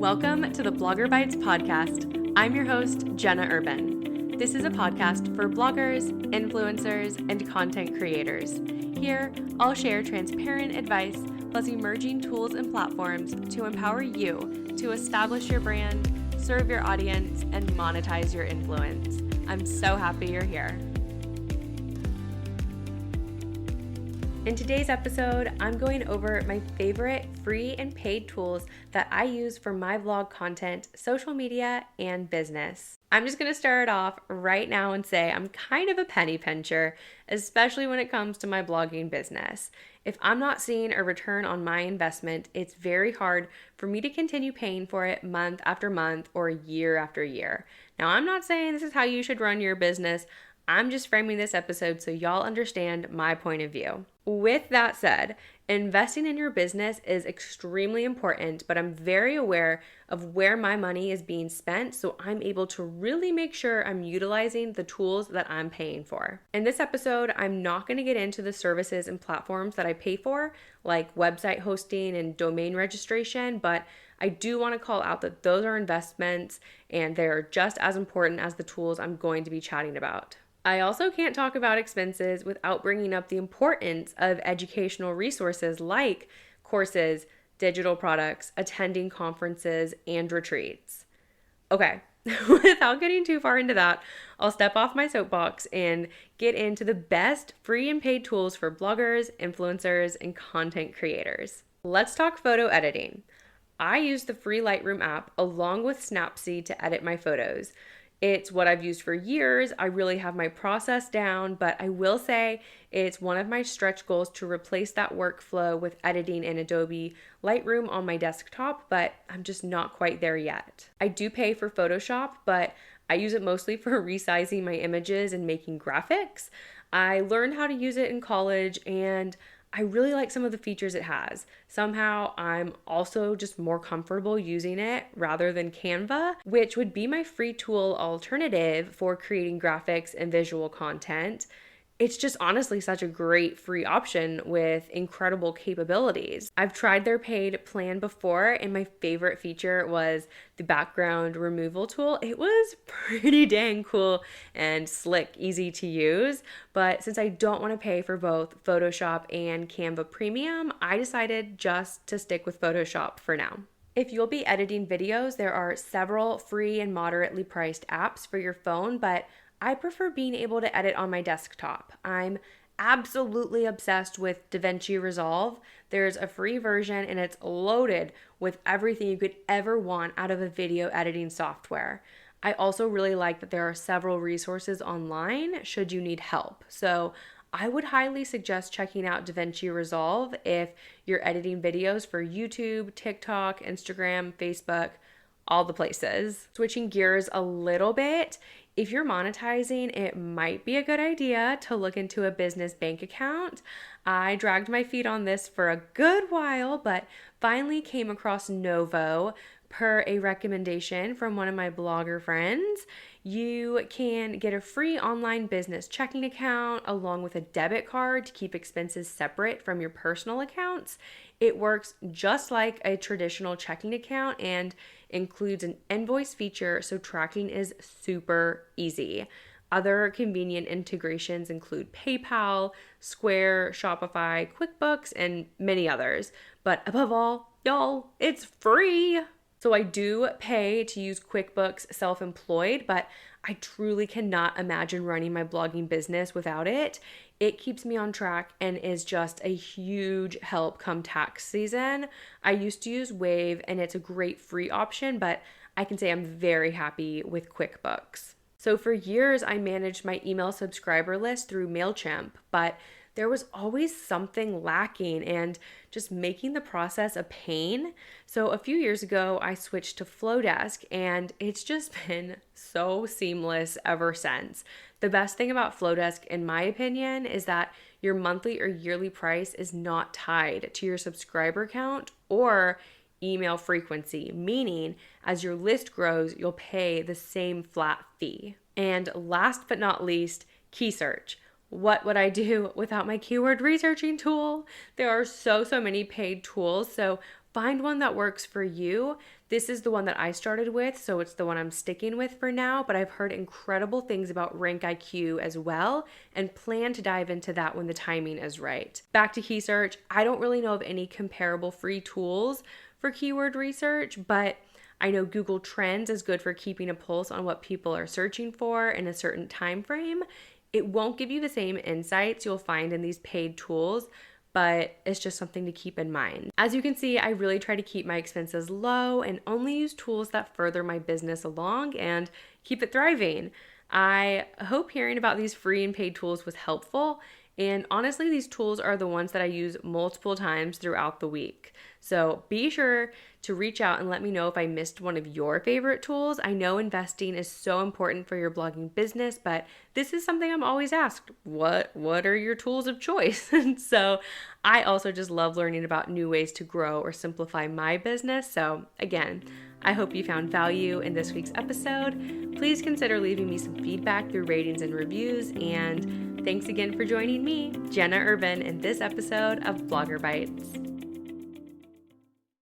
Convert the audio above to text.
Welcome to the Bloggerbytes podcast. I'm your host, Jenna Urben. This is a podcast for bloggers, influencers, and content creators. Here, I'll share transparent advice plus emerging tools and platforms to empower you to establish your brand, serve your audience, and monetize your influence. I'm so happy you're here. In today's episode, I'm going over my favorite free and paid tools that I use for my blog content, social media, and business. I'm just going to start off right now and say I'm kind of a penny pincher, especially when it comes to my blogging business. If I'm not seeing a return on my investment, it's very hard for me to continue paying for it month after month or year after year. Now, I'm not saying this is how you should run your business. I'm just framing this episode so y'all understand my point of view. With that said, investing in your business is extremely important, but I'm very aware of where my money is being spent, so I'm able to really make sure I'm utilizing the tools that I'm paying for. In this episode, I'm not going to get into the services and platforms that I pay for, like website hosting and domain registration, but I do want to call out that those are investments and they're just as important as the tools I'm going to be chatting about. I also can't talk about expenses without bringing up the importance of educational resources like courses, digital products, attending conferences, and retreats. Okay, without getting too far into that, I'll step off my soapbox and get into the best free and paid tools for bloggers, influencers, and content creators. Let's talk photo editing. I use the free Lightroom app along with Snapseed to edit my photos. It's what I've used for years. I really have my process down, but I will say it's one of my stretch goals to replace that workflow with editing in Adobe Lightroom on my desktop, but I'm just not quite there yet. I do pay for Photoshop, but I use it mostly for resizing my images and making graphics. I learned how to use it in college and I really like some of the features it has. Somehow I'm also just more comfortable using it rather than Canva, which would be my free tool alternative for creating graphics and visual content. It's just honestly such a great free option with incredible capabilities. I've tried their paid plan before, and my favorite feature was the background removal tool. It was pretty dang cool and slick, easy to use. But since I don't want to pay for both Photoshop and Canva Premium, I decided just to stick with Photoshop for now. If you'll be editing videos, there are several free and moderately priced apps for your phone, but I prefer being able to edit on my desktop. I'm absolutely obsessed with DaVinci Resolve. There's a free version and it's loaded with everything you could ever want out of a video editing software. I also really like that there are several resources online should you need help. So I would highly suggest checking out DaVinci Resolve if you're editing videos for YouTube, TikTok, Instagram, Facebook, all the places. Switching gears a little bit, if you're monetizing, it might be a good idea to look into a business bank account. I dragged my feet on this for a good while, but finally came across Novo per a recommendation from one of my blogger friends. You can get a free online business checking account along with a debit card to keep expenses separate from your personal accounts. It works just like a traditional checking account and includes an invoice feature, so tracking is super easy. Other convenient integrations include PayPal, Square, Shopify, QuickBooks, and many others. But above all, y'all, it's free! So I do pay to use QuickBooks Self-Employed, but I truly cannot imagine running my blogging business without it. It keeps me on track and is just a huge help come tax season. I used to use Wave and it's a great free option, but I can say I'm very happy with QuickBooks. So for years, I managed my email subscriber list through MailChimp, but there was always something lacking and just making the process a pain. So a few years ago, I switched to Flowdesk and it's just been so seamless ever since. The best thing about Flowdesk, in my opinion, is that your monthly or yearly price is not tied to your subscriber count or email frequency, meaning as your list grows, you'll pay the same flat fee. And last but not least, key search. What would I do without my keyword researching tool? There are so many paid tools, so find one that works for you. This is the one that I started with, so it's the one I'm sticking with for now, but I've heard incredible things about RankIQ as well and plan to dive into that when the timing is right. Back to key search, I don't really know of any comparable free tools for keyword research, but I know Google Trends is good for keeping a pulse on what people are searching for in a certain time frame. It won't give you the same insights you'll find in these paid tools, but it's just something to keep in mind. As you can see, I really try to keep my expenses low and only use tools that further my business along and keep it thriving. I hope hearing about these free and paid tools was helpful. And honestly, these tools are the ones that I use multiple times throughout the week. So be sure to reach out and let me know if I missed one of your favorite tools. I know investing is so important for your blogging business, but this is something I'm always asked. What are your tools of choice? And so I also just love learning about new ways to grow or simplify my business. So again, I hope you found value in this week's episode. Please consider leaving me some feedback through ratings and reviews. And thanks again for joining me, Jenna Urben, in this episode of Bloggerbytes.